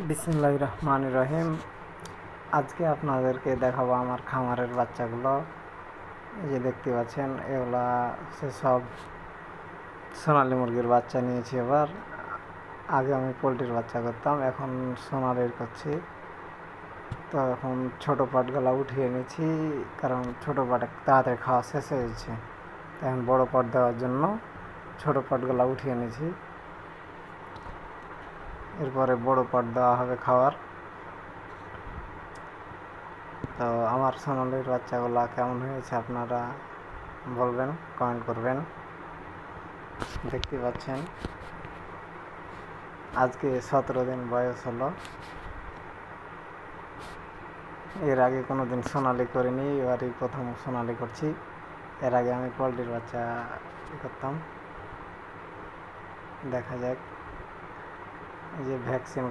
বিসমিল্লাহির রহমানির রহিম। আজকে আপনাদেরকে দেখাবো আমার খামারের বাচ্চাগুলো। এই যে দেখতে পাচ্ছেন, এগুলা সব সোনালী মুরগির বাচ্চা নিয়েছি এবার। আগে আমি পোলট্রির বাচ্চা করতাম, এখন সোনালির করছি। তো এখন ছোটো পাটগুলা উঠিয়ে নিয়েছি, কারণ ছোটো পাট তাড়াতাড়ি খাওয়া শেষ হয়েছে। এখন বড়ো পাট দেওয়ার জন্য ছোটো পাটগুলা উঠিয়ে নিয়েছি। এরপরে বড় পাট দেওয়া হবে খাওয়ার। তো আমার সোনালির বাচ্চাগুলা কেমন হয়েছে আপনারা বলবেন, কমেন্ট করবেন। দেখতে পাচ্ছেন আজকে 17 দিন বয়স হলো। এর আগে কোনো দিন সোনালি করিনি, এবারই প্রথম সোনালি করছি। এর আগে আমি পোলট্রির বাচ্চা করতাম। দেখা যাক, এই যে ভ্যাকসিন